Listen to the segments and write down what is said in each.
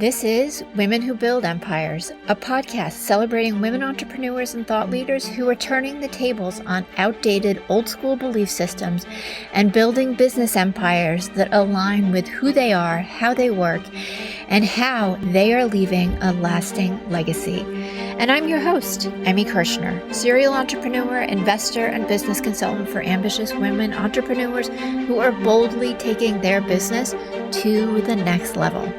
This is Women Who Build Empires, a podcast celebrating women entrepreneurs and thought leaders who are turning the tables on outdated old school belief systems and building business empires that align with who they are, how they work, and how they are leaving a lasting legacy. And I'm your host, Emmy Kirshner, serial entrepreneur, investor, and business consultant for ambitious women entrepreneurs who are boldly taking their business to the next level.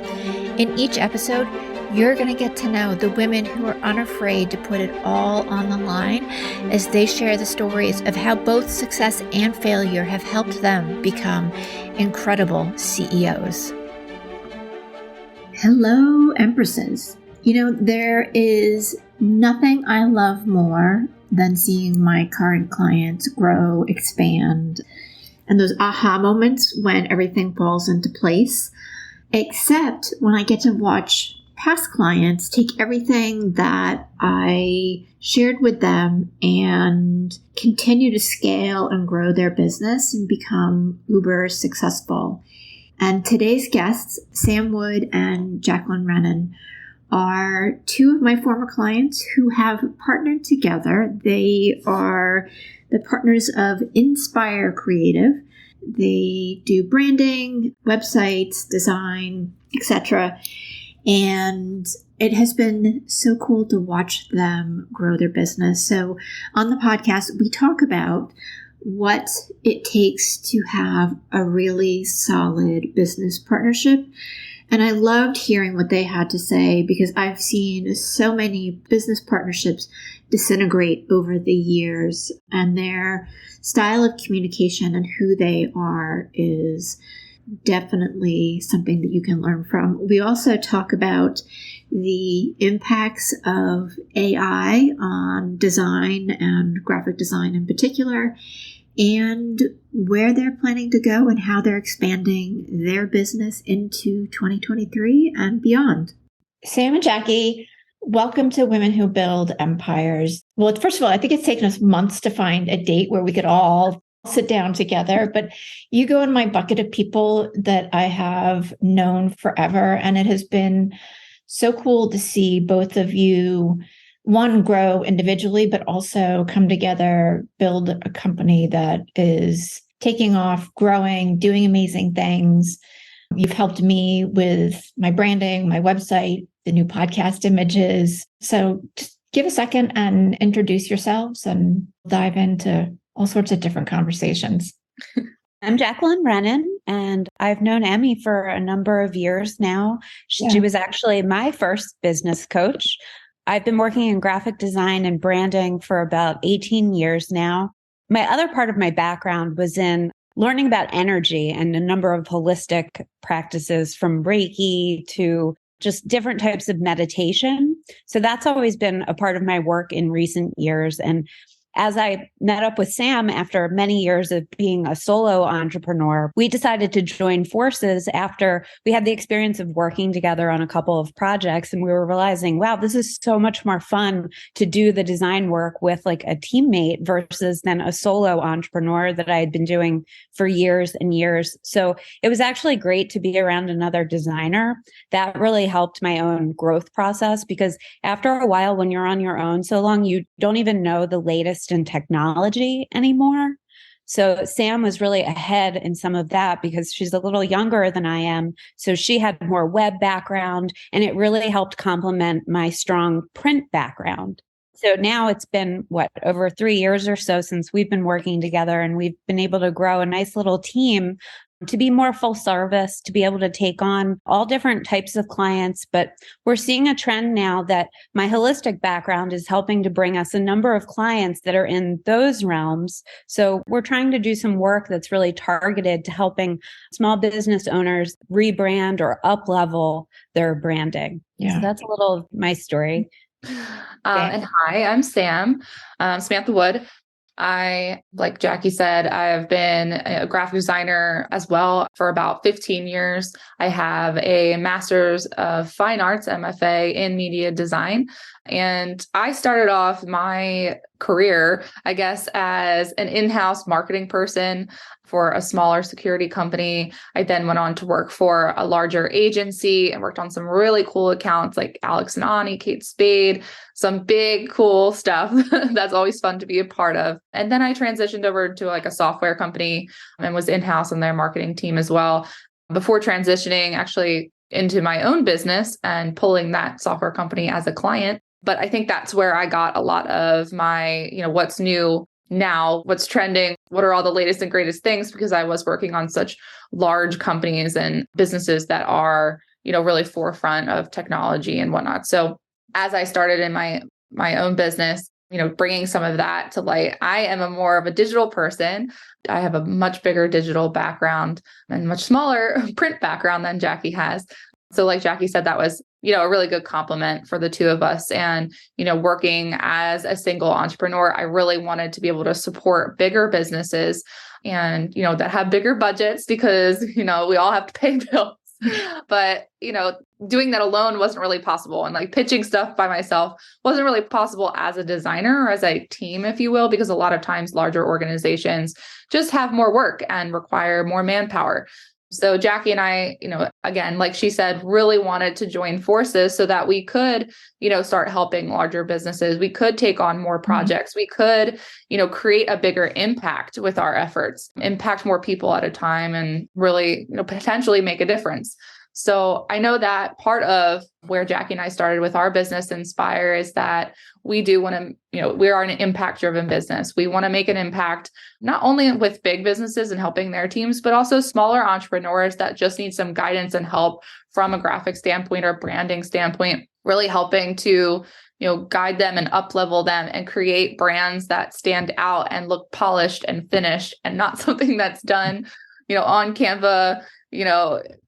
In each episode, you're going to get to know the women who are unafraid to put it all on the line as they share the stories of how both success and failure have helped them become incredible CEOs. Hello, Empresses. You know, there is nothing I love more than seeing my current clients grow, expand, and those aha moments when everything falls into place. Except when I get to watch past clients take everything that I shared with them and continue to scale and grow their business and become uber successful. And today's guests, Sam Wood and Jacqueline Renan, are two of my former clients who have partnered together. They are the partners of Inzpire Creative. They do branding, websites, design, etc. And it has been so cool to watch them grow their business. So on the podcast, we talk about what it takes to have a really solid business partnership. And I loved hearing what they had to say because I've seen so many business partnerships disintegrate over the years, and their style of communication and who they are is definitely something that you can learn from. We also talk about the impacts of AI on design and graphic design in particular, and where they're planning to go and how they're expanding their business into 2023 and beyond. Sam and Jackie, welcome to Women Who Build Empires. Well, first of all, I think it's taken us months to find a date where we could all sit down together, but you go in my bucket of people that I have known forever, and it has been so cool to see both of you, one, grow individually, but also come together, build a company that is taking off, growing, doing amazing things. You've helped me with my branding, my website, the new podcast images. So just give a second and introduce yourselves and dive into all sorts of different conversations. I'm Jacqueline Renan, and I've known Emmy for a number of years now. She was actually my first business coach. I've been working in graphic design and branding for about 18 years now. My other part of my background was in learning about energy and a number of holistic practices, from Reiki to just different types of meditation. So that's always been a part of my work in recent years. And as I met up with Sam after many years of being a solo entrepreneur, we decided to join forces after we had the experience of working together on a couple of projects. And we were realizing, wow, this is so much more fun to do the design work with like a teammate versus than a solo entrepreneur that I had been doing for years and years. So it was actually great to be around another designer. That really helped my own growth process, because after a while, when you're on your own so long, you don't even know the latest in technology anymore. So Sam was really ahead in some of that because she's a little younger than I am. So she had more web background, and it really helped complement my strong print background. So now it's been, over 3 years or so since we've been working together, and we've been able to grow a nice little team to be more full service, to be able to take on all different types of clients. But we're seeing a trend now that my holistic background is helping to bring us a number of clients that are in those realms. So we're trying to do some work that's really targeted to helping small business owners rebrand or up-level their branding. Yeah. So that's a little of my story. And hi, I'm Sam, Samantha Wood. Like Jackie said, I've been a graphic designer as well for about 15 years. I have a master's of fine arts, MFA in media design. And I started off my career, I guess, as an in-house marketing person for a smaller security company. I then went on to work for a larger agency and worked on some really cool accounts like Alex and Ani, Kate Spade, some big cool stuff that's always fun to be a part of. And then I transitioned over to like a software company and was in-house on their marketing team as well, before transitioning actually into my own business and pulling that software company as a client. But I think that's where I got a lot of my, what's new now, what's trending, what are all the latest and greatest things, because I was working on such large companies and businesses that are, really forefront of technology and whatnot. So as I started in my own business, bringing some of that to light, I am more of a digital person. I have a much bigger digital background and much smaller print background than Jackie has. So like Jackie said, that was, a really good compliment for the two of us. And, working as a single entrepreneur, I really wanted to be able to support bigger businesses and, that have bigger budgets because, we all have to pay bills. But, doing that alone wasn't really possible. And like pitching stuff by myself wasn't really possible as a designer or as a team, if you will, because a lot of times larger organizations just have more work and require more manpower. So Jackie and I, again, like she said, really wanted to join forces so that we could, start helping larger businesses. We could take on more projects. We could, create a bigger impact with our efforts, impact more people at a time and really, potentially make a difference. So I know that part of where Jackie and I started with our business Inzpire is that we do want to, we are an impact-driven business. We want to make an impact, not only with big businesses and helping their teams, but also smaller entrepreneurs that just need some guidance and help from a graphic standpoint or branding standpoint, really helping to, guide them and up-level them and create brands that stand out and look polished and finished and not something that's done, on Canva,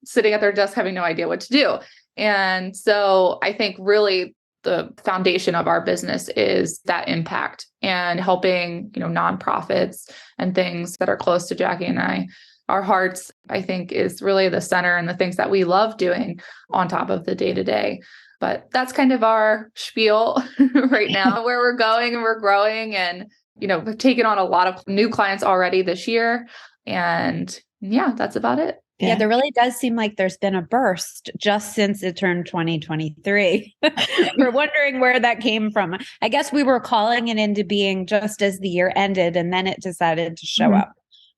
sitting at their desk having no idea what to do. And so I think really the foundation of our business is that impact and helping, nonprofits and things that are close to Jackie and I. Our hearts, I think, is really the center and the things that we love doing on top of the day-to-day. But that's kind of our spiel right now, where we're going and we're growing and, we've taken on a lot of new clients already this year. And yeah, that's about it. Yeah, there really does seem like there's been a burst just since it turned 2023. We're wondering where that came from. I guess we were calling it into being just as the year ended, and then it decided to show up.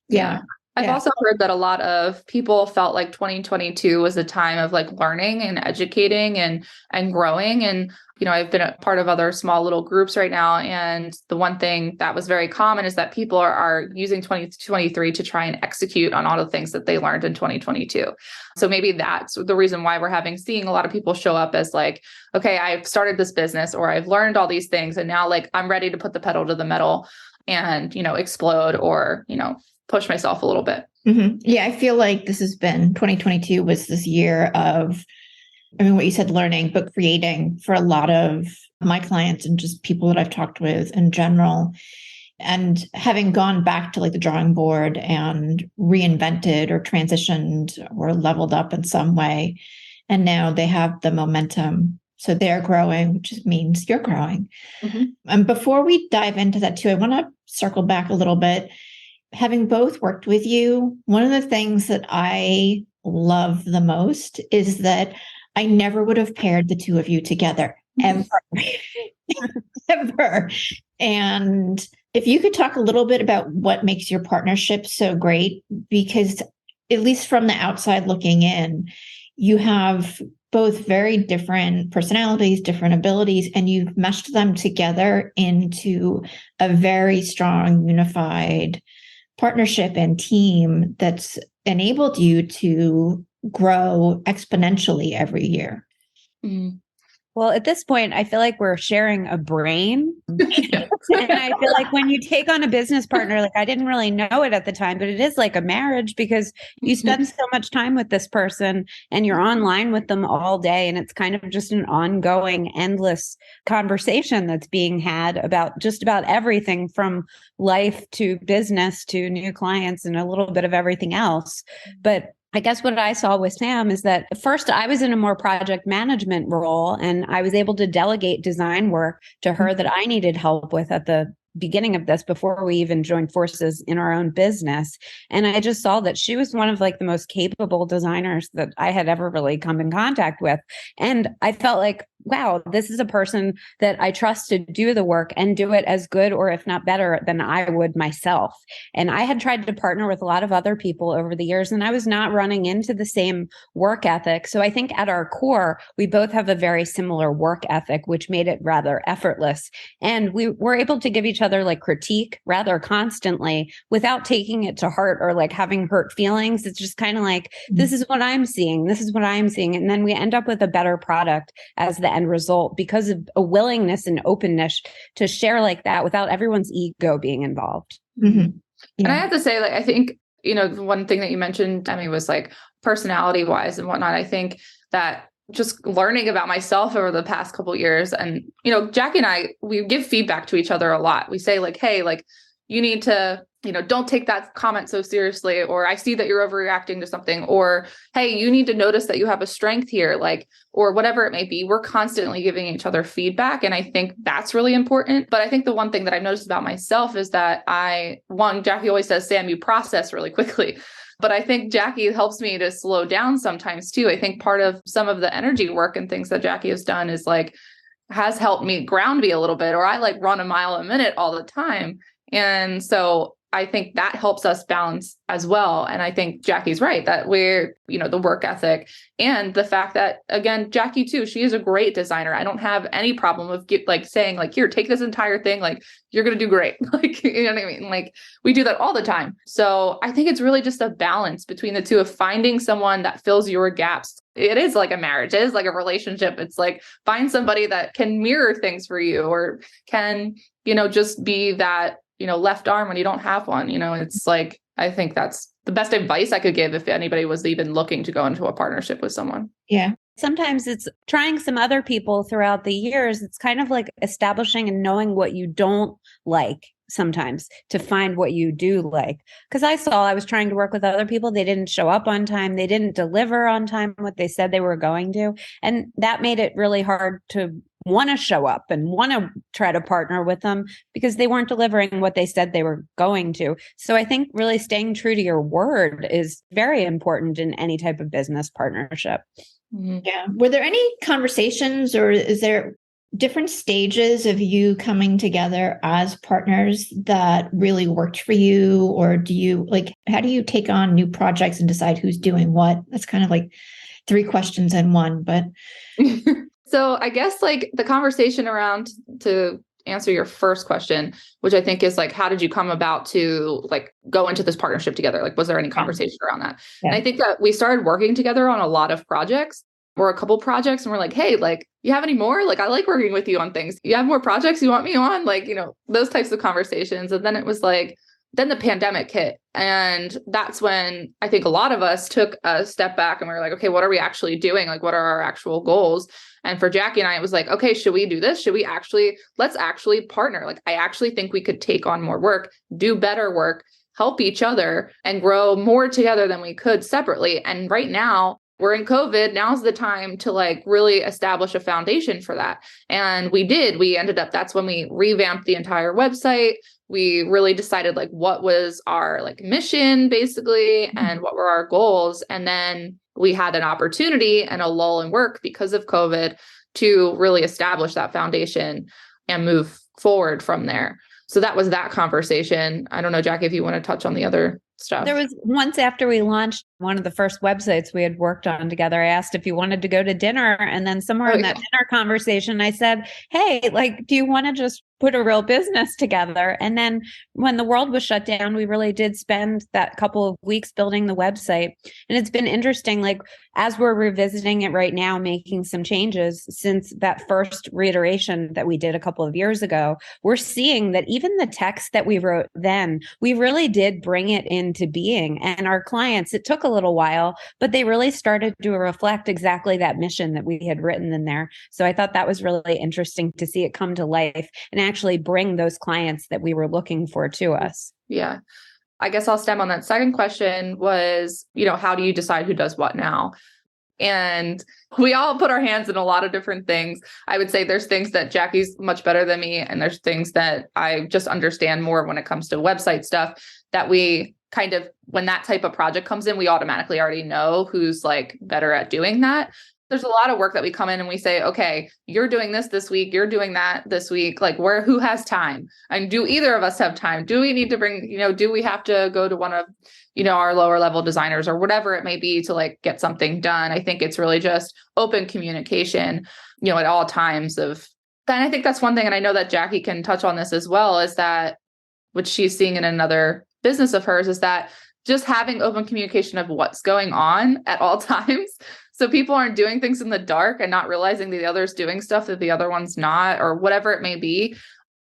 Yeah. I've also heard that a lot of people felt like 2022 was a time of like learning and educating and growing. And, I've been a part of other small little groups right now. And the one thing that was very common is that people are using 2023 to try and execute on all the things that they learned in 2022. So maybe that's the reason why we're seeing a lot of people show up as like, okay, I've started this business or I've learned all these things. And now like, I'm ready to put the pedal to the metal and, explode or, push myself a little bit. Mm-hmm. Yeah, I feel like this has been 2022 was this year of, what you said, learning, but creating for a lot of my clients and just people that I've talked with in general. And having gone back to like the drawing board and reinvented or transitioned or leveled up in some way. And now they have the momentum. So they're growing, which just means you're growing. Mm-hmm. And before we dive into that too, I want to circle back a little bit. Having both worked with you, one of the things that I love the most is that I never would have paired the two of you together ever. Ever. And if you could talk a little bit about what makes your partnership so great, because at least from the outside looking in, you have both very different personalities, different abilities, and you've meshed them together into a very strong, unified partnership and team that's enabled you to grow exponentially every year. Mm. Well, at this point, I feel like we're sharing a brain. And I feel like when you take on a business partner, like I didn't really know it at the time, but it is like a marriage because you spend so much time with this person and you're online with them all day. And it's kind of just an ongoing, endless conversation that's being had about just about everything from life to business to new clients and a little bit of everything else. But I guess what I saw with Sam is that first I was in a more project management role and I was able to delegate design work to her that I needed help with at the beginning of this, before we even joined forces in our own business. And I just saw that she was one of like the most capable designers that I had ever really come in contact with. And I felt like, wow, this is a person that I trust to do the work and do it as good, or if not better, than I would myself. And I had tried to partner with a lot of other people over the years, and I was not running into the same work ethic. So I think at our core, we both have a very similar work ethic, which made it rather effortless. And we were able to give each other like critique rather constantly without taking it to heart or like having hurt feelings. It's just kind of like, this is what I'm seeing. This is what I'm seeing. And then we end up with a better product as the end result because of a willingness and openness to share like that without everyone's ego being involved. Mm-hmm. Yeah. And I have to say, like, I think, one thing that you mentioned, Emmy, was like personality wise and whatnot. I think that just learning about myself over the past couple of years, and, Jackie and I, we give feedback to each other a lot. We say like, hey, like, you need to, don't take that comment so seriously, or I see that you're overreacting to something, or, hey, you need to notice that you have a strength here, like, or whatever it may be. We're constantly giving each other feedback. And I think that's really important. But I think the one thing that I've noticed about myself is that Jackie always says, Sam, you process really quickly. But I think Jackie helps me to slow down sometimes too. I think part of some of the energy work and things that Jackie has done is like, has helped me ground me a little bit, or I like run a mile a minute all the time. And so I think that helps us balance as well. And I think Jackie's right that we're, the work ethic and the fact that, again, Jackie too, she is a great designer. I don't have any problem with saying like, here, take this entire thing. Like, you're going to do great. Like, you know what I mean? Like, we do that all the time. So I think it's really just a balance between the two of finding someone that fills your gaps. It is like a marriage. It is like a relationship. It's like, find somebody that can mirror things for you, or can, just be that, left arm when you don't have one. It's like, I think that's the best advice I could give if anybody was even looking to go into a partnership with someone. Yeah. Sometimes it's trying some other people throughout the years. It's kind of like establishing and knowing what you don't like sometimes to find what you do like. Because I was trying to work with other people. They didn't show up on time. They didn't deliver on time what they said they were going to. And that made it really hard to want to show up and want to try to partner with them because they weren't delivering what they said they were going to. So I think really staying true to your word is very important in any type of business partnership. Yeah. Were there any conversations, or is there different stages of you coming together as partners that really worked for you? Or how do you take on new projects and decide who's doing what? That's kind of like 3 questions in one, but. So I guess like the conversation around, to answer your first question, which I think is like, how did you come about to like go into this partnership together? Like, was there any conversation around that? Yeah. And I think that we started working together on a lot of projects, or a couple projects, and we're like, hey, like, you have any more? Like, I like working with you on things. You have more projects you want me on? Like, those types of conversations. And then it was like, then the pandemic hit. And that's when I think a lot of us took a step back and we were like, okay, what are we actually doing? Like, what are our actual goals? And for Jackie and I, it was like, okay, should we do this? Let's actually partner. Like, I actually think we could take on more work, do better work, help each other, and grow more together than we could separately. And right now, we're in COVID. Now's the time to like really establish a foundation for that. And that's when we revamped the entire website. We really decided like what was our like mission basically, and what were our goals. And then we had an opportunity and a lull in work because of COVID to really establish that foundation and move forward from there. So that was that conversation. I don't know, Jackie, if you want to touch on the other stuff. There was once after we launched one of the first websites we had worked on together, I asked if you wanted to go to dinner. And then somewhere in that dinner conversation, I said, hey, like, do you want to just put a real business together? And then when the world was shut down, we really did spend that couple of weeks building the website. And it's been interesting, like, as we're revisiting it right now, making some changes since that first reiteration that we did a couple of years ago, we're seeing that even the text that we wrote then, we really did bring it into being. And our clients, it took a little while, but they really started to reflect exactly that mission that we had written in there. So I thought that was really interesting to see it come to life and actually bring those clients that we were looking for to us. Yeah. I guess I'll stem on that second question was, how do you decide who does what now? And we all put our hands in a lot of different things. I would say there's things that Jackie's much better than me. And there's things that I just understand more when it comes to website stuff that we kind of, when that type of project comes in, we automatically already know who's like better at doing that. There's a lot of work that we come in and we say, okay, you're doing this week, you're doing that this week. Like who has time? And do either of us have time? Do we need to bring, do we have to go to one of, our lower level designers or whatever it may be to like get something done? I think it's really just open communication, at all times of that. I think that's one thing. And I know that Jackie can touch on this as well, is that what she's seeing in another business of hers is that just having open communication of what's going on at all times. So people aren't doing things in the dark and not realizing that the other's doing stuff that the other one's not, or whatever it may be.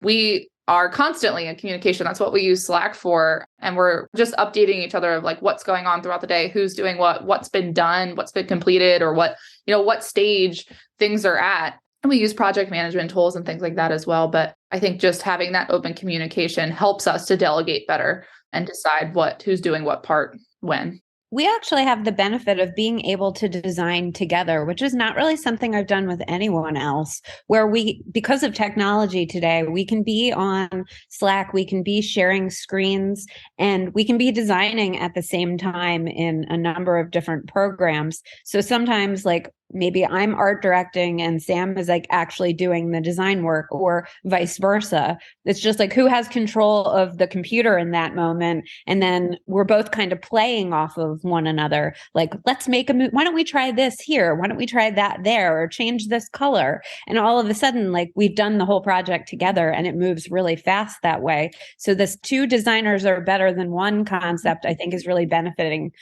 We are constantly in communication. That's what we use Slack for. And we're just updating each other of like what's going on throughout the day, who's doing what's been done, what's been completed, or what stage things are at. And we use project management tools and things like that as well. But I think just having that open communication helps us to delegate better and decide who's doing what part when. We actually have the benefit of being able to design together, which is not really something I've done with anyone else, where because of technology today, we can be on Slack, we can be sharing screens, and we can be designing at the same time in a number of different programs. So sometimes like maybe I'm art directing and Sam is like actually doing the design work, or vice versa. It's just like who has control of the computer in that moment. And then we're both kind of playing off of one another. Like, let's make a move. Why don't we try this here? Why don't we try that there, or change this color? And all of a sudden, like we've done the whole project together and it moves really fast that way. So this two designers are better than one concept, I think, is really benefiting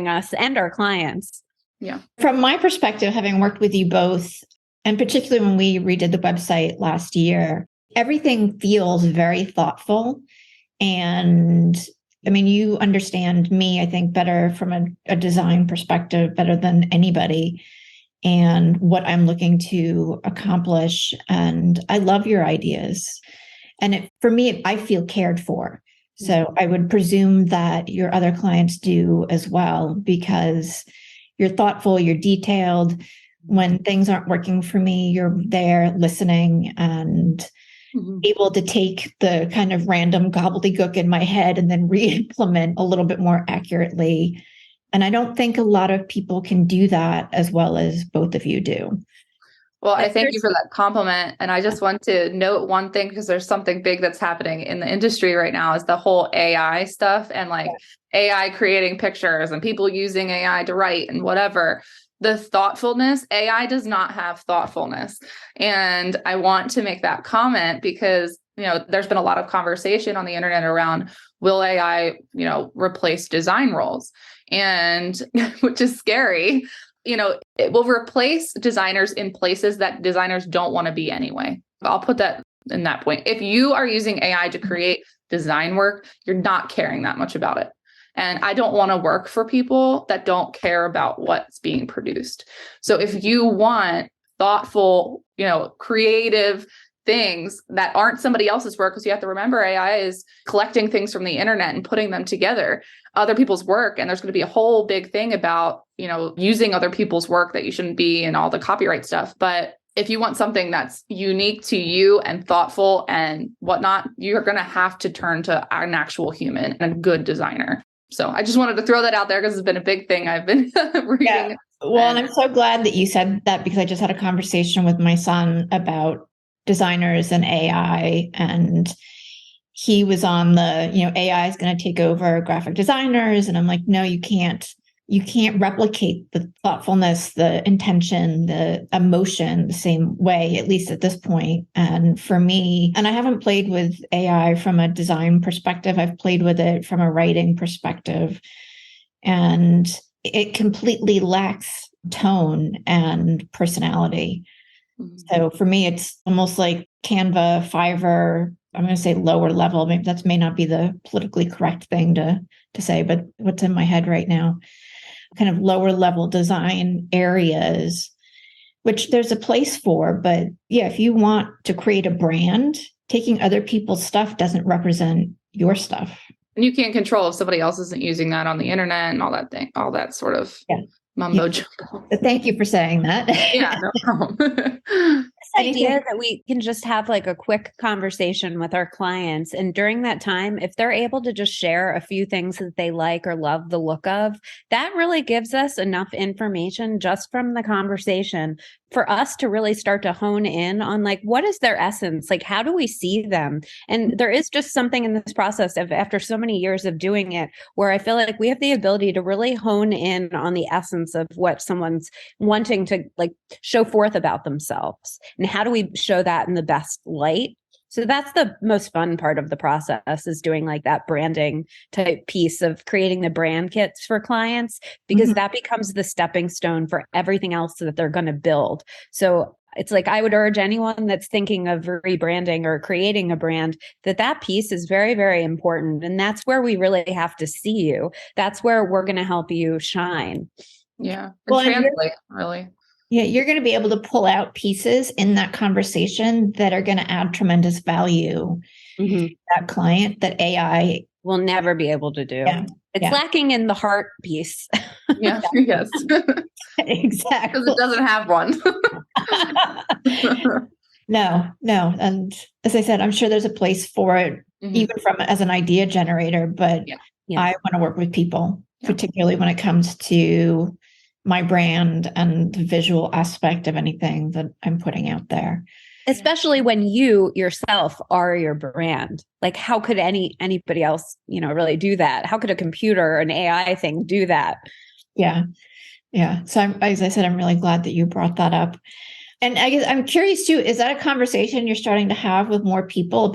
us and our clients. Yeah. From my perspective, having worked with you both, and particularly when we redid the website last year, everything feels very thoughtful. And I mean, you understand me, I think, better from a design perspective, better than anybody, and what I'm looking to accomplish. And I love your ideas. And for me, I feel cared for. So I would presume that your other clients do as well, because you're thoughtful, you're detailed. When things aren't working for me, you're there listening and able to take the kind of random gobbledygook in my head and then re-implement a little bit more accurately. And I don't think a lot of people can do that as well as both of you do. Well, I thank you for that compliment. And I just want to note one thing, because there's something big that's happening in the industry right now, is the whole AI stuff and like AI creating pictures and people using AI to write and whatever. The thoughtfulness, AI does not have thoughtfulness. And I want to make that comment because, there's been a lot of conversation on the internet around, will AI, replace design roles? And which is scary. It will replace designers in places that designers don't want to be anyway. I'll put that in that point. If you are using AI to create design work, you're not caring that much about it. And I don't want to work for people that don't care about what's being produced. So if you want thoughtful, creative things that aren't somebody else's work, because you have to remember AI is collecting things from the internet and putting them together, other people's work. And there's going to be a whole big thing about, using other people's work that you shouldn't be, and all the copyright stuff. But if you want something that's unique to you and thoughtful and whatnot, you're going to have to turn to an actual human and a good designer. So I just wanted to throw that out there because it's been a big thing I've been reading. Yeah. Well, and I'm so glad that you said that, because I just had a conversation with my son about designers and AI, and he was on the, AI is going to take over graphic designers. And I'm like, no, you can't replicate the thoughtfulness, the intention, the emotion the same way, at least at this point. And for me, and I haven't played with AI from a design perspective, I've played with it from a writing perspective, and it completely lacks tone and personality. So for me, it's almost like Canva, Fiverr. I'm going to say lower level. Maybe that may not be the politically correct thing to say, but what's in my head right now, kind of lower level design areas, which there's a place for. But yeah, if you want to create a brand, taking other people's stuff doesn't represent your stuff. And you can't control if somebody else isn't using that on the internet and all that sort of mumbo jumbo. Thank you for saying that. Yeah, no problem. This idea that we can just have like a quick conversation with our clients. And during that time, if they're able to just share a few things that they like or love the look of, that really gives us enough information just from the conversation for us to really start to hone in on like, what is their essence? Like, how do we see them? And there is just something in this process of after so many years of doing it, where I feel like we have the ability to really hone in on the essence of what someone's wanting to like show forth about themselves. And how do we show that in the best light? So that's the most fun part of the process, is doing like that branding type piece of creating the brand kits for clients, because that becomes the stepping stone for everything else that they're going to build. So it's like, I would urge anyone that's thinking of rebranding or creating a brand, that piece is very, very important. And that's where we really have to see you. That's where we're going to help you shine. Yeah. Well, translate, really. Yeah, you're going to be able to pull out pieces in that conversation that are going to add tremendous value to that client that AI will never be able to do. Yeah. It's lacking in the heart piece. Yeah, yes. Exactly. Because it doesn't have one. No. And as I said, I'm sure there's a place for it, even from as an idea generator, but I want to work with people, particularly when it comes to my brand and the visual aspect of anything that I'm putting out there. Especially when you yourself are your brand. Like, how could anybody else, really do that? How could a computer, an AI thing do that? Yeah. So as I said, I'm really glad that you brought that up. And I guess I'm curious too, is that a conversation you're starting to have with more people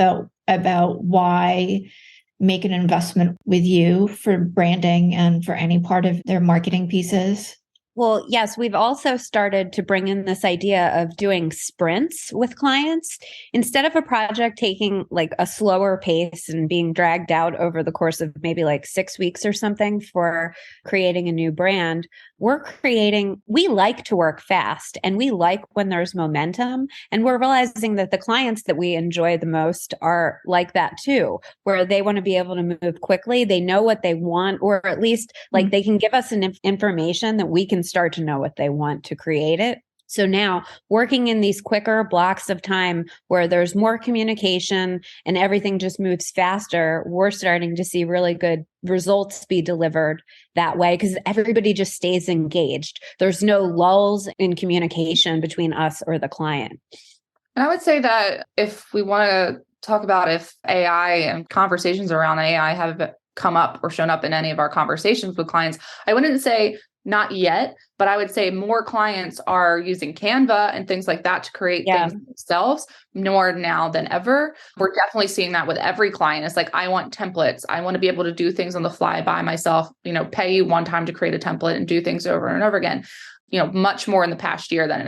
about why make an investment with you for branding and for any part of their marketing pieces? Well, yes, we've also started to bring in this idea of doing sprints with clients. Instead of a project taking like a slower pace and being dragged out over the course of maybe like 6 weeks or something for creating a new brand, we like to work fast, and we like when there's momentum. And we're realizing that the clients that we enjoy the most are like that too, where they want to be able to move quickly. They know what they want, or at least like they can give us an information that we can start to know what they want to create it. So now, working in these quicker blocks of time where there's more communication and everything just moves faster, we're starting to see really good results be delivered that way, because everybody just stays engaged. There's no lulls in communication between us or the client. And I would say that if we want to talk about if AI and conversations around AI have come up or shown up in any of our conversations with clients, I wouldn't say not yet, but I would say more clients are using Canva and things like that to create things themselves more now than ever. We're definitely seeing that with every client. It's like, I want templates. I want to be able to do things on the fly by myself, pay you one time to create a template and do things over and over again. Much more in the past year than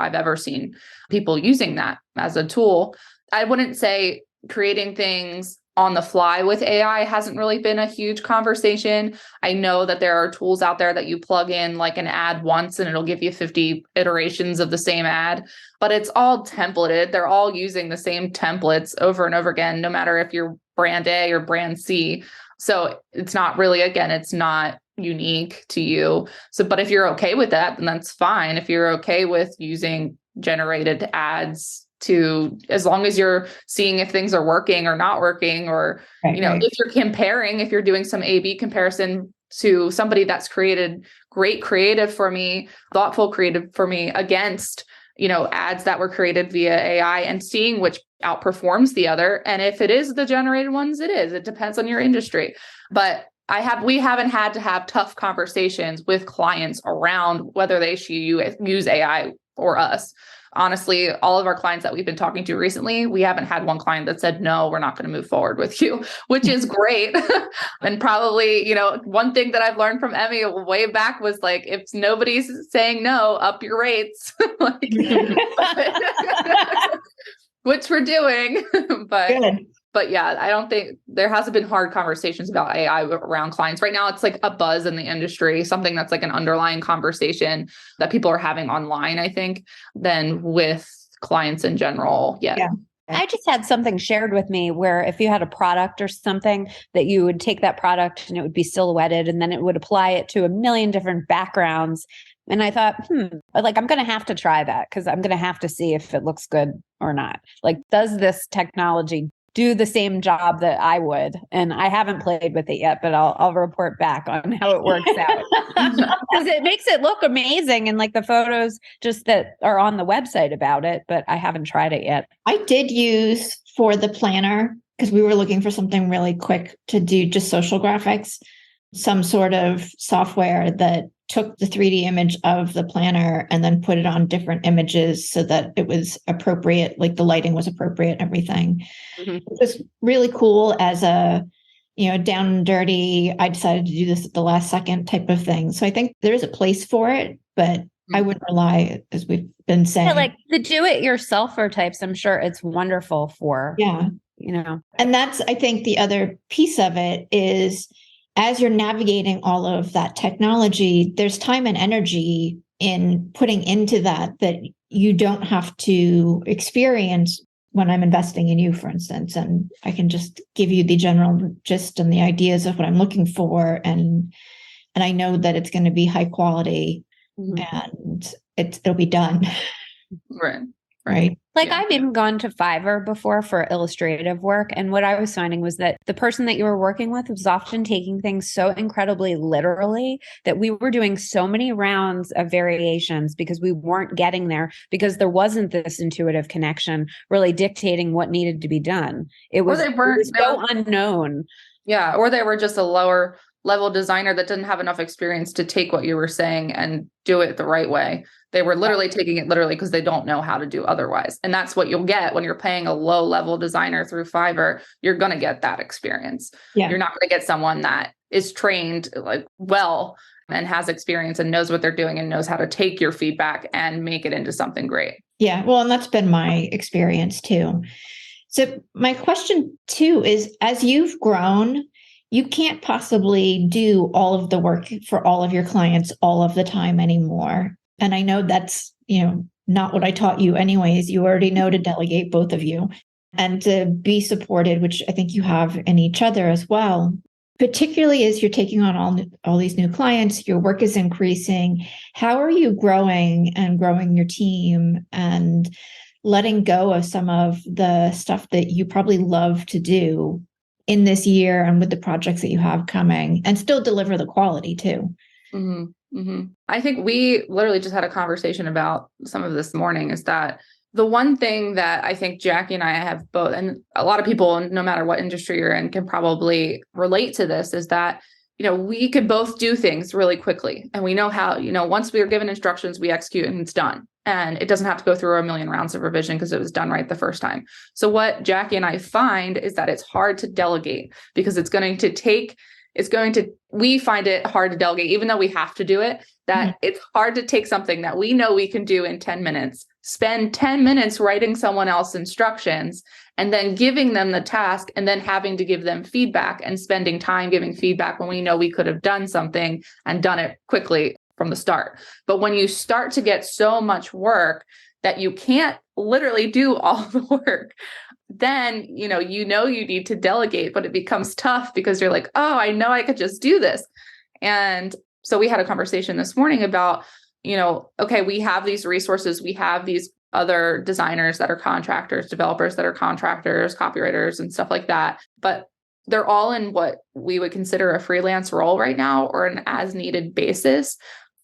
I've ever seen people using that as a tool. I wouldn't say creating things on the fly with AI hasn't really been a huge conversation. I know that there are tools out there that you plug in like an ad once and it'll give you 50 iterations of the same ad, but it's all templated. They're all using the same templates over and over again, no matter if you're brand A or brand C. So it's not really, again, it's not unique to you. So, but if you're okay with that, then that's fine. If you're okay with using generated ads, as long as you're seeing if things are working or not working, or, if you're comparing, if you're doing some A/B comparison to somebody that's created great creative for me, thoughtful creative for me against, ads that were created via AI, and seeing which outperforms the other. And if it is the generated ones, it depends on your industry. But we haven't had to have tough conversations with clients around whether they should use AI or us. Honestly, all of our clients that we've been talking to recently, we haven't had one client that said, no, we're not going to move forward with you, which is great. And probably, one thing that I've learned from Emmy way back was like, if nobody's saying no, up your rates, which we're doing. But yeah, I don't think there hasn't been hard conversations about AI around clients. Right now, it's like a buzz in the industry, something that's like an underlying conversation that people are having online, I think, than with clients in general. Yeah. I just had something shared with me where if you had a product or something that you would take that product and it would be silhouetted and then it would apply it to a million different backgrounds. And I thought, like, I'm going to have to try that because I'm going to have to see if it looks good or not. Like, does this technology do the same job that I would? And I haven't played with it yet, but I'll report back on how it works out because it makes it look amazing. And like the photos just that are on the website about it, but I haven't tried it yet. I did use for the planner because we were looking for something really quick to do just social graphics, some sort of software that took the 3D image of the planner and then put it on different images so that it was appropriate, like the lighting was appropriate, everything. It was really cool as a, down and dirty, I decided to do this at the last second type of thing. So I think there is a place for it, but I wouldn't rely, as we've been saying. Yeah, like the do-it-yourselfer types, I'm sure it's wonderful for. Yeah. And that's, I think, the other piece of it is, as you're navigating all of that technology, there's time and energy in putting into that you don't have to experience when I'm investing in you, for instance. And I can just give you the general gist and the ideas of what I'm looking for. And I know that it's going to be high quality and it'll be done. Right. Like I've even gone to Fiverr before for illustrative work. And what I was finding was that the person that you were working with was often taking things so incredibly literally that we were doing so many rounds of variations because we weren't getting there because there wasn't this intuitive connection really dictating what needed to be done. It was so unknown. Yeah. Or they were just a lower level designer that didn't have enough experience to take what you were saying and do it the right way. They were literally taking it literally because they don't know how to do otherwise. And that's what you'll get when you're paying a low level designer through Fiverr. You're going to get that experience. Yeah. You're not going to get someone that is trained like well and has experience and knows what they're doing and knows how to take your feedback and make it into something great. Yeah. Well, and that's been my experience too. So my question too is, as you've grown, you can't possibly do all of the work for all of your clients all of the time anymore. And I know that's, not what I taught you anyways. You already know to delegate, both of you, and to be supported, which I think you have in each other as well. Particularly as you're taking on all these new clients, your work is increasing. How are you growing your team and letting go of some of the stuff that you probably love to do in this year and with the projects that you have coming and still deliver the quality too? Mm-hmm. Mm-hmm. I think we literally just had a conversation about some of this morning is that the one thing that I think Jackie and I have both, and a lot of people, no matter what industry you're in, can probably relate to this, is that, we could both do things really quickly. And we know how, once we are given instructions, we execute and it's done. And it doesn't have to go through a million rounds of revision because it was done right the first time. So what Jackie and I find is that it's hard to delegate because we find it hard to delegate, even though we have to do it, that it's hard to take something that we know we can do in 10 minutes, spend 10 minutes writing someone else instructions, and then giving them the task and then having to give them feedback and spending time giving feedback when we know we could have done something and done it quickly from the start. But when you start to get so much work that you can't literally do all the work, then, you need to delegate, but it becomes tough because you're like, oh, I know I could just do this. And so we had a conversation this morning about, okay, we have these resources, we have these other designers that are contractors, developers that are contractors, copywriters and stuff like that, but they're all in what we would consider a freelance role right now or an as needed basis.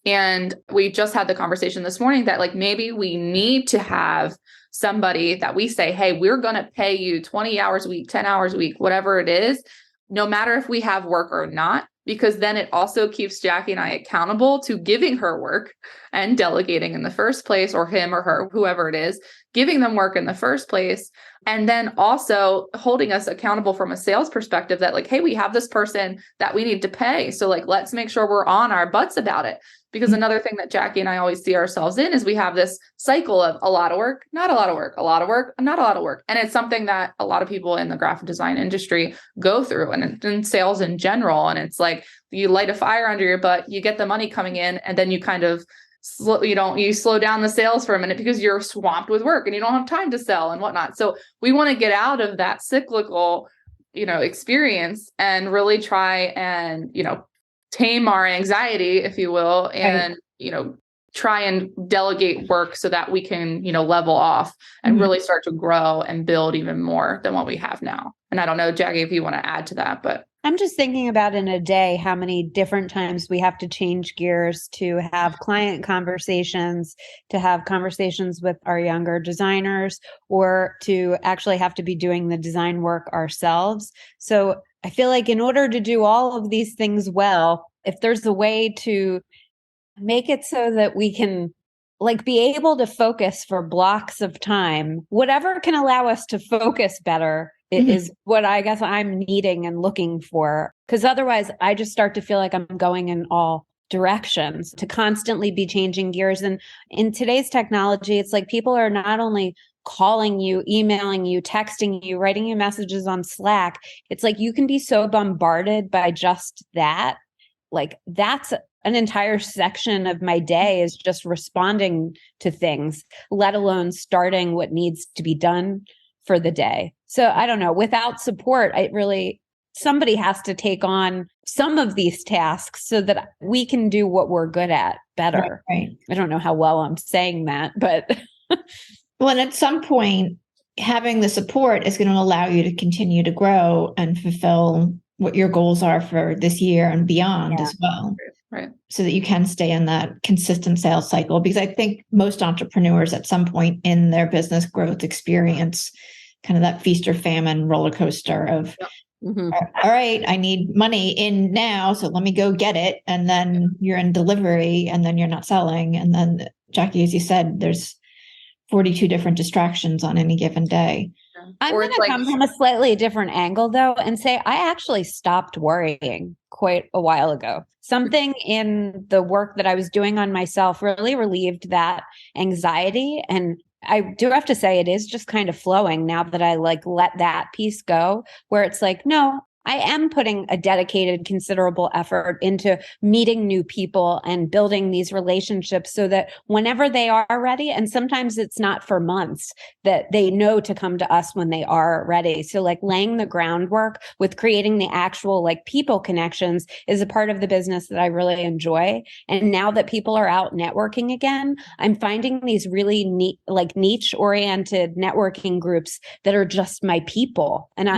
And we just had the conversation this morning that like, maybe we need to have somebody that we say, hey, we're going to pay you 20 hours a week, 10 hours a week, whatever it is, no matter if we have work or not, because then it also keeps Jackie and I accountable to giving her work and delegating in the first place, or him or her, whoever it is, giving them work in the first place. And then also holding us accountable from a sales perspective that like, hey, we have this person that we need to pay. So like, let's make sure we're on our butts about it. Because another thing that Jackie and I always see ourselves in is we have this cycle of a lot of work, not a lot of work, a lot of work, not a lot of work. And it's something that a lot of people in the graphic design industry go through and in sales in general. And it's like you light a fire under your butt, you get the money coming in, and then you kind of you slow down the sales for a minute because you're swamped with work and you don't have time to sell and whatnot. So we want to get out of that cyclical, experience and really try and, tame our anxiety, if you will, and, try and delegate work so that we can, level off and really start to grow and build even more than what we have now. And I don't know, Jackie, if you want to add to that, but I'm just thinking about in a day, how many different times we have to change gears to have client conversations, to have conversations with our younger designers, or to actually have to be doing the design work ourselves. So I feel like in order to do all of these things well, if there's a way to make it so that we can be able to focus for blocks of time, whatever can allow us to focus better is what I guess I'm needing and looking for. Because otherwise I just start to feel like I'm going in all directions, to constantly be changing gears. And in today's technology, it's like people are not only calling you, emailing you, texting you, writing you messages on Slack. It's like you can be so bombarded by just that. Like that's an entire section of my day is just responding to things, let alone starting what needs to be done for the day. So I don't know, without support, somebody has to take on some of these tasks so that we can do what we're good at better. Right. I don't know how well I'm saying that, but. Well, and at some point, having the support is going to allow you to continue to grow and fulfill what your goals are for this year and beyond as well. Right. So that you can stay in that consistent sales cycle. Because I think most entrepreneurs at some point in their business growth experience kind of that feast or famine roller coaster of, all right, I need money in now, so let me go get it. And then you're in delivery and then you're not selling. And then, Jackie, as you said, there's 42 different distractions on any given day. I'm going to come from a slightly different angle, though, and say I actually stopped worrying quite a while ago. Something in the work that I was doing on myself really relieved that anxiety. And I do have to say it is just kind of flowing now that I let that piece go, where it's like, no, I am putting a dedicated, considerable effort into meeting new people and building these relationships so that whenever they are ready, and sometimes it's not for months, that they know to come to us when they are ready. So laying the groundwork with creating the actual people connections is a part of the business that I really enjoy. And now that people are out networking again, I'm finding these really neat, niche oriented networking groups that are just my people. And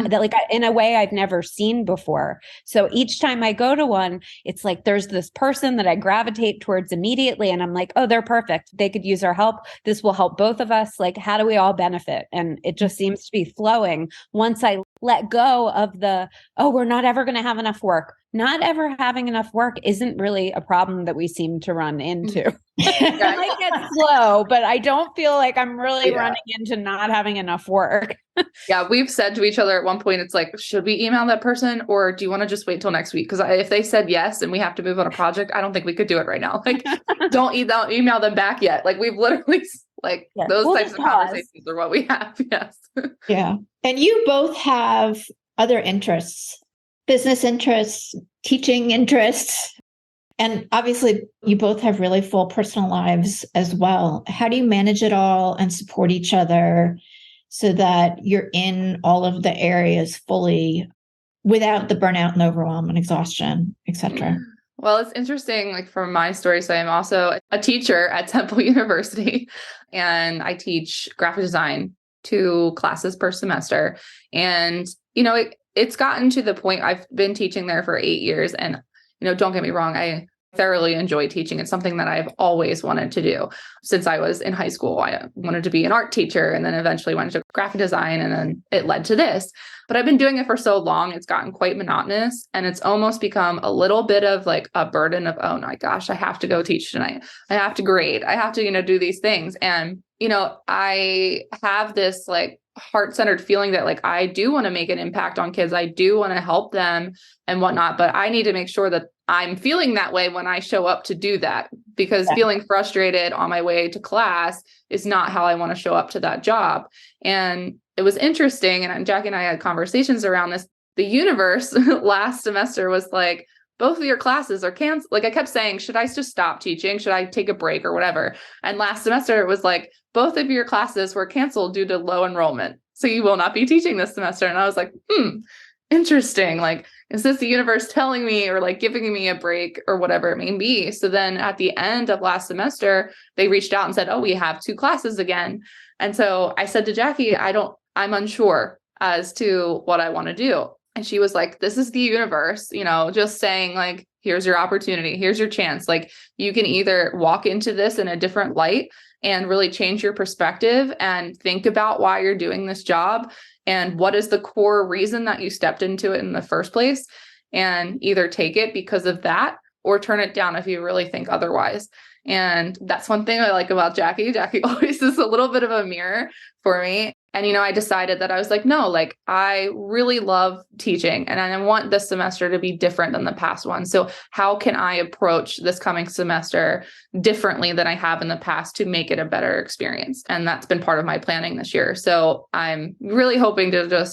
in a way I've never seen before. So each time I go to one, it's like there's this person that I gravitate towards immediately. And I'm like, oh, they're perfect. They could use our help. This will help both of us. How do we all benefit? And it just seems to be flowing once I let go of we're not ever going to have enough work. Not ever having enough work isn't really a problem that we seem to run into. It might get slow, but I don't feel like I'm really running into not having enough work. Yeah, we've said to each other at one point, it's like, should we email that person or do you want to just wait till next week? Because if they said yes and we have to move on a project, I don't think we could do it right now. Don't email them back yet. We've literally those types of conversations are what we have. Yes. Yeah. And you both have other interests, business interests, teaching interests. And obviously, you both have really full personal lives as well. How do you manage it all and support each other so that you're in all of the areas fully without the burnout and overwhelm and exhaustion, et cetera? Well, it's interesting, from my story. So I'm also a teacher at Temple University, and I teach graphic design 2 classes per semester. And, it's gotten to the point I've been teaching there for 8 years. And, don't get me wrong, I thoroughly enjoy teaching. It's something that I've always wanted to do since I was in high school. I wanted to be an art teacher and then eventually went into graphic design, and then it led to this. But I've been doing it for so long, it's gotten quite monotonous, and it's almost become a little bit of a burden of, oh my gosh, I have to go teach tonight. I have to grade. I have to, do these things. And, I have this heart-centered feeling that I do want to make an impact on kids. I do want to help them and whatnot, but I need to make sure that I'm feeling that way when I show up to do that, because feeling frustrated on my way to class is not how I want to show up to that job. And it was interesting. And Jackie and I had conversations around this. The universe last semester was like, both of your classes are canceled. Like I kept saying, should I just stop teaching? Should I take a break or whatever? And last semester it was like, both of your classes were canceled due to low enrollment. So you will not be teaching this semester. And I was like, interesting. Like, is this the universe telling me or like giving me a break or whatever it may be? So then at the end of last semester, they reached out and said, oh, we have 2 classes again. And so I said to Jackie, I'm unsure as to what I want to do. And she was like, this is the universe, just saying like, here's your opportunity. Here's your chance. Like you can either walk into this in a different light and really change your perspective and think about why you're doing this job and what is the core reason that you stepped into it in the first place, and either take it because of that or turn it down if you really think otherwise. And that's one thing I like about Jackie. Jackie always is a little bit of a mirror for me. And, I decided that I was like, no, like I really love teaching and I want this semester to be different than the past one. So how can I approach this coming semester differently than I have in the past to make it a better experience? And that's been part of my planning this year. So I'm really hoping to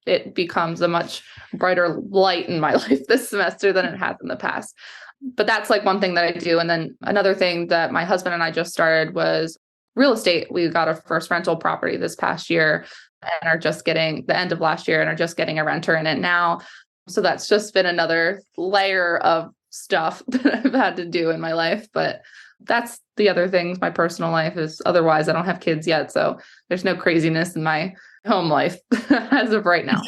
it becomes a much brighter light in my life this semester than it has in the past. But that's like one thing that I do. And then another thing that my husband and I just started was real estate. We got our first rental property this past year and are just getting the end of last year and are just getting a renter in it now. So that's just been another layer of stuff that I've had to do in my life. But that's the other things. My personal life is otherwise. I don't have kids yet. So there's no craziness in my home life as of right now.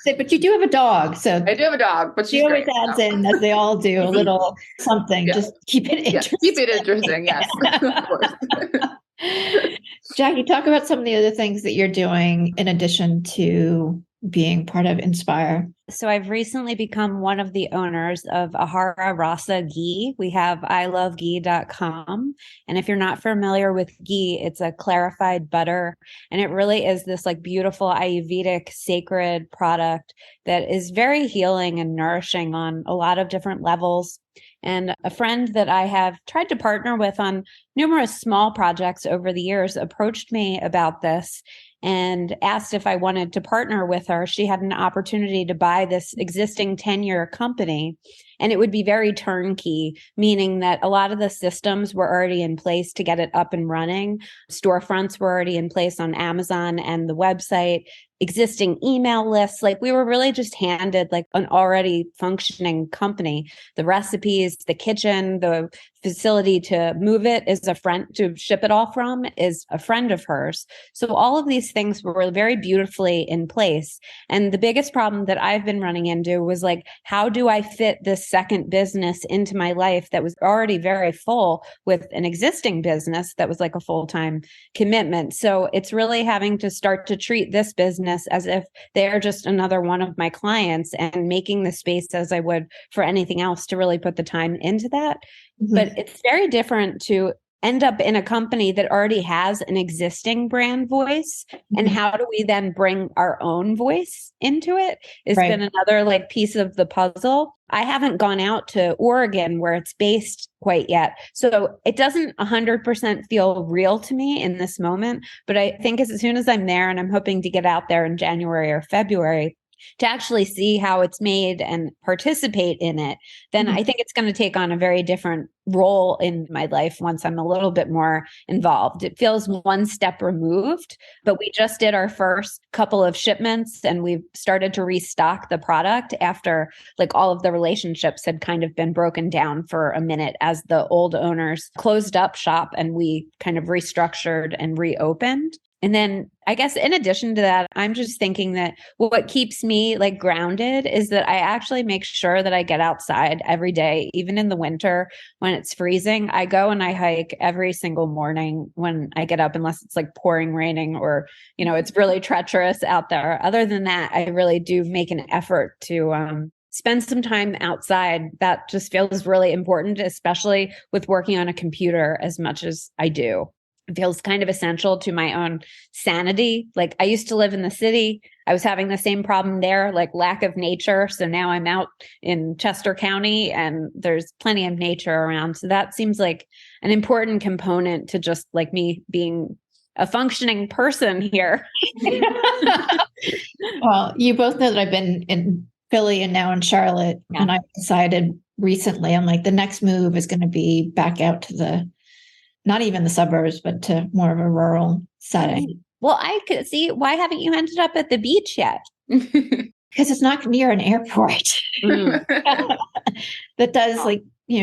But you do have a dog. So I do have a dog, but she always adds in, as they all do, a little something. Yeah. Just keep it interesting. Yeah, keep it interesting. Yes. Of course. Jackie, talk about some of the other things that you're doing in addition to being part of Inzpire. So I've recently become one of the owners of Ahara Rasa ghee. We have iloveghee.com. And if you're not familiar with ghee, it's a clarified butter. And it really is this like beautiful Ayurvedic sacred product that is very healing and nourishing on a lot of different levels. And a friend that I have tried to partner with on numerous small projects over the years approached me about this and asked if I wanted to partner with her. She had an opportunity to buy this existing 10-year company, and it would be very turnkey, meaning that a lot of the systems were already in place to get it up and running. Storefronts were already in place on Amazon and the website, existing email lists. Like we were really just handed like an already functioning company. The recipes, the kitchen, the facility to move it is a friend, to ship it all from is a friend of hers. So all of these things were very beautifully in place. And the biggest problem that I've been running into was like, how do I fit this second business into my life that was already very full with an existing business that was like a full-time commitment? So it's really having to start to treat this business as if they're just another one of my clients and making the space as I would for anything else to really put the time into that. Mm-hmm. But it's very different to end up in a company that already has an existing brand voice. Mm-hmm. And how do we then bring our own voice into it? It's been another like piece of the puzzle. I haven't gone out to Oregon where it's based quite yet. So it doesn't 100% feel real to me in this moment. But I think as soon as I'm there, and I'm hoping to get out there in January or February, to actually see how it's made and participate in it, then I think it's going to take on a very different role in my life once I'm a little bit more involved. It feels one step removed, but we just did our first couple of shipments and we've started to restock the product after like all of the relationships had kind of been broken down for a minute as the old owners closed up shop and we kind of restructured and reopened. And then I guess in addition to that, I'm just thinking that what keeps me like grounded is that I actually make sure that I get outside every day, even in the winter when it's freezing. I go and I hike every single morning when I get up, unless it's like pouring, raining, or, you know, it's really treacherous out there. Other than that, I really do make an effort to spend some time outside. That just feels really important, especially with working on a computer as much as I do. It feels kind of essential to my own sanity. Like I used to live in the city. I was having the same problem there, like lack of nature. So now I'm out in Chester County and there's plenty of nature around. So that seems like an important component to just like me being a functioning person here. Well, you both know that I've been in Philly and now in Charlotte. Yeah. And I decided recently, I'm like, the next move is going to be back out to not even the suburbs, but to more of a rural setting. Well, I could see, why haven't you ended up at the beach yet? Because it's not near an airport that does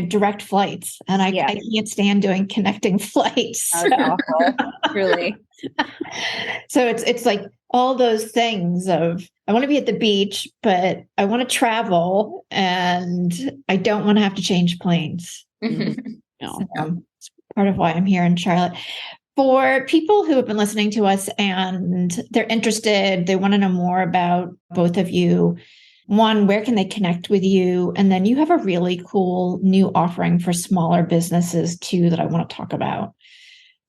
direct flights. And I can't stand doing connecting flights. That's awful, truly. So it's like all those things of, I want to be at the beach, but I want to travel and I don't want to have to change planes. No. So it's part of why I'm here in Charlotte. For people who have been listening to us and they're interested, they want to know more about both of you. One, where can they connect with you? And then you have a really cool new offering for smaller businesses too that I want to talk about.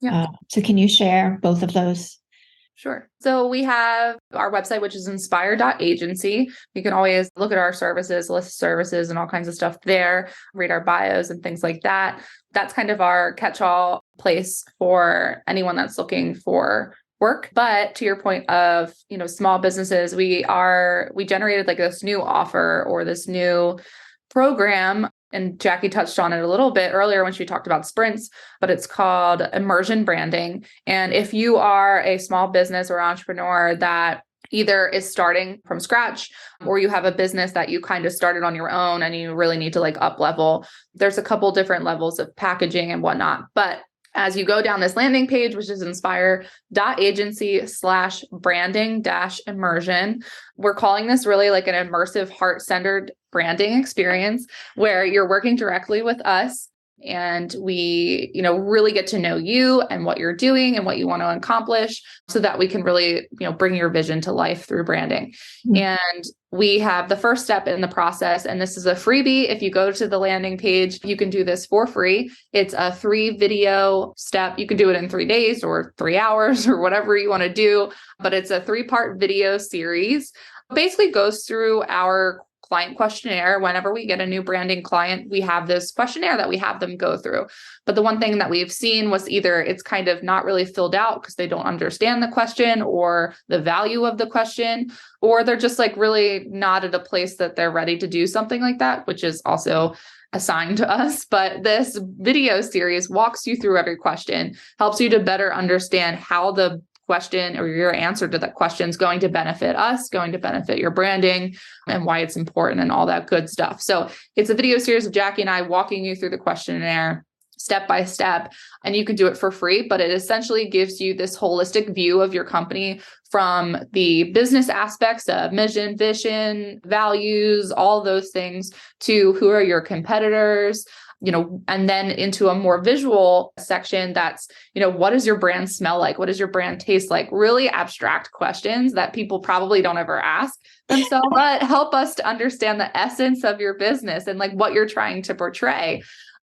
Yeah. So can you share both of those? Sure. So we have our website, which is inspire.agency. You can always look at our services, list services and all kinds of stuff there, read our bios and things like that. That's kind of our catch-all place for anyone that's looking for work. But to your point of, small businesses, we generated like this new offer or this new program. And Jackie touched on it a little bit earlier when she talked about sprints, but it's called immersion branding. And if you are a small business or entrepreneur that either is starting from scratch or you have a business that you kind of started on your own and you really need to like up level, there's a couple different levels of packaging and whatnot. But as you go down this landing page, which is inspire.agency/branding-immersion, we're calling this really like an immersive, heart-centered branding experience where you're working directly with us and we, really get to know you and what you're doing and what you want to accomplish so that we can really, bring your vision to life through branding. Mm-hmm. And we have the first step in the process, and this is a freebie. If you go to the landing page, you can do this for free. It's a 3-video step. You can do it in 3 days or 3 hours or whatever you want to do, but it's a 3-part video series. Basically goes through our client questionnaire. Whenever we get a new branding client, we have this questionnaire that we have them go through. But the one thing that we've seen was either it's kind of not really filled out because they don't understand the question or the value of the question, or they're just like really not at a place that they're ready to do something like that, which is also a sign to us. But this video series walks you through every question, helps you to better understand how the question or your answer to that question is going to benefit us, going to benefit your branding, and why it's important and all that good stuff. So it's a video series of Jackie and I walking you through the questionnaire step by step, and you can do it for free, but it essentially gives you this holistic view of your company from the business aspects of mission, vision, values, all those things, to who are your competitors, and then into a more visual section that's, what does your brand smell like? What does your brand taste like? Really abstract questions that people probably don't ever ask themselves, but help us to understand the essence of your business and like what you're trying to portray.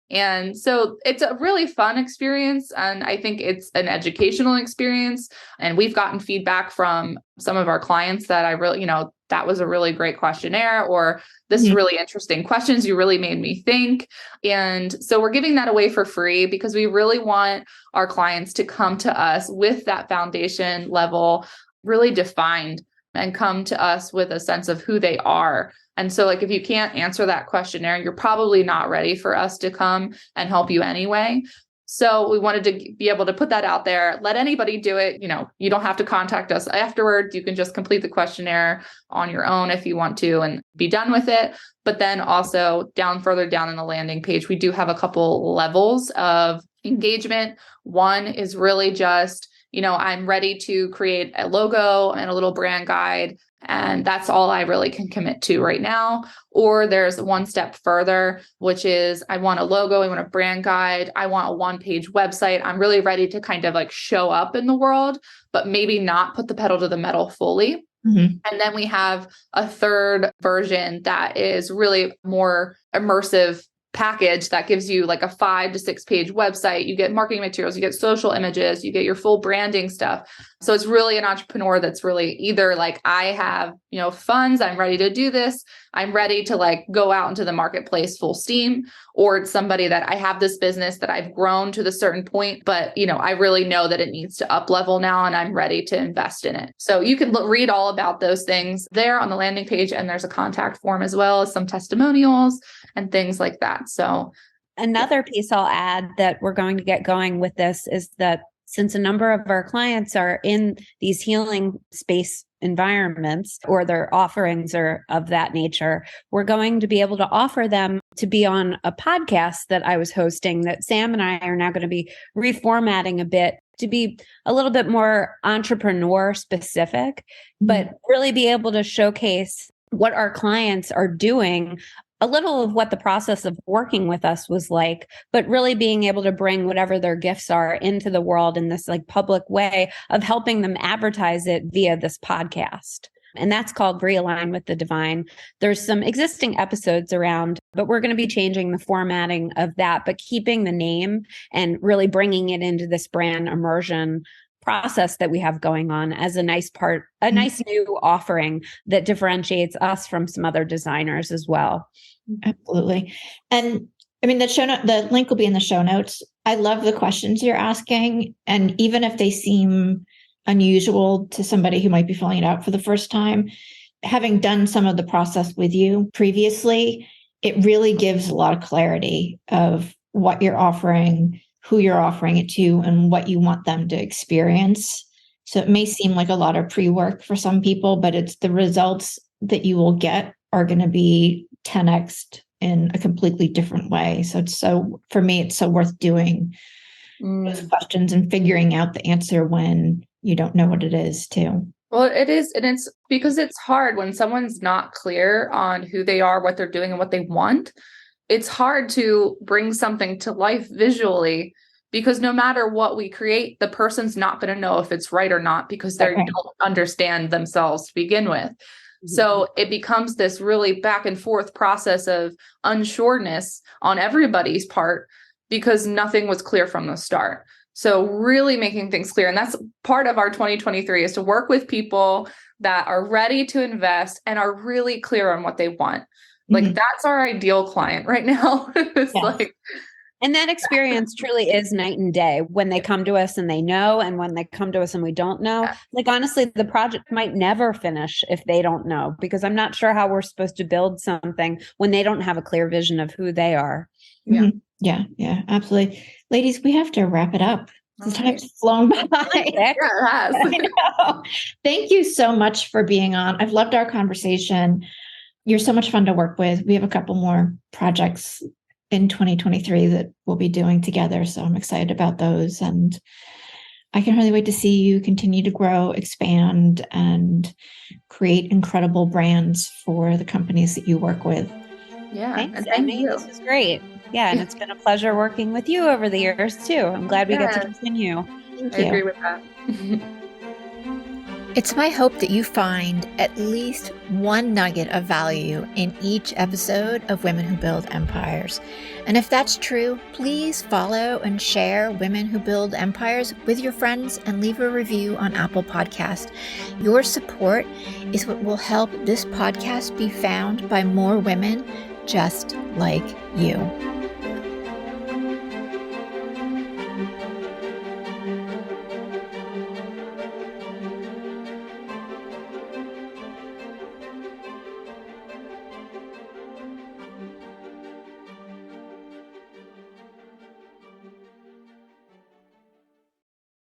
And so it's a really fun experience. And I think it's an educational experience. And we've gotten feedback from some of our clients that I really, that was a really great questionnaire, or this is really interesting questions. You really made me think. And so we're giving that away for free because we really want our clients to come to us with that foundation level really defined and come to us with a sense of who they are. And so like, if you can't answer that questionnaire, you're probably not ready for us to come and help you anyway. So we wanted to be able to put that out there, let anybody do it. You don't have to contact us afterwards. You can just complete the questionnaire on your own if you want to and be done with it. But then also further down in the landing page, we do have a couple levels of engagement. One is really just, I'm ready to create a logo and a little brand guide, and that's all I really can commit to right now. Or there's one step further, which is I want a logo, I want a brand guide, I want a 1-page website. I'm really ready to kind of like show up in the world, but maybe not put the pedal to the metal fully. Mm-hmm. And then we have a third version that is really more immersive package that gives you like a 5 to 6 page website. You get marketing materials, you get social images, you get your full branding stuff. So it's really an entrepreneur that's really either like, I have, funds, I'm ready to do this, I'm ready to like go out into the marketplace full steam, or it's somebody that I have this business that I've grown to the certain point, but I really know that it needs to up level now and I'm ready to invest in it. So you can read all about those things there on the landing page, and there's a contact form as well as some testimonials and things like that. So another piece I'll add that we're going to get going with this is that since a number of our clients are in these healing space environments, or their offerings are of that nature, we're going to be able to offer them to be on a podcast that I was hosting that Sam and I are now going to be reformatting a bit to be a little bit more entrepreneur specific, but really be able to showcase what our clients are doing, a little of what the process of working with us was like, but really being able to bring whatever their gifts are into the world in this like public way of helping them advertise it via this podcast. And that's called Realign with the Divine. There's some existing episodes around, but we're going to be changing the formatting of that, but keeping the name and really bringing it into this brand immersion process that we have going on as a nice part, a nice new offering that differentiates us from some other designers as well. Absolutely. And I mean, the link will be in the show notes. I love the questions you're asking. And even if they seem unusual to somebody who might be filling it out for the first time, having done some of the process with you previously, it really gives a lot of clarity of what you're offering, who you're offering it to, and what you want them to experience. So it may seem like a lot of pre-work for some people, but it's the results that you will get are going to be 10x in a completely different way. So for me, it's so worth doing those questions and figuring out the answer when you don't know what it is too. Well, it is. And it's because it's hard when someone's not clear on who they are, what they're doing, and what they want. It's hard to bring something to life visually, because no matter what we create, the person's not going to know if it's right or not, because they don't understand themselves to begin with. So it becomes this really back and forth process of unsureness on everybody's part, because nothing was clear from the start. So really making things clear. And that's part of our 2023 is to work with people that are ready to invest and are really clear on what they want. Like that's our ideal client right now. It's and that experience truly is night and day when they come to us and they know, and when they come to us and we don't know. Yeah. Like, honestly, the project might never finish if they don't know, because I'm not sure how we're supposed to build something when they don't have a clear vision of who they are. Yeah. Yeah, absolutely. Ladies, we have to wrap it up. The time's flown by. Yeah, it has. I know. Thank you so much for being on. I've loved our conversation. You're so much fun to work with. We have a couple more projects in 2023 that we'll be doing together. So I'm excited about those. And I can really wait to see you continue to grow, expand, and create incredible brands for the companies that you work with. Yeah. Thanks, Emmy. This is great. Yeah. And it's been a pleasure working with you over the years too. I'm glad we get to continue. I agree with that. It's my hope that you find at least one nugget of value in each episode of Women Who Build Empires. And if that's true, please follow and share Women Who Build Empires with your friends and leave a review on Apple Podcast. Your support is what will help this podcast be found by more women just like you.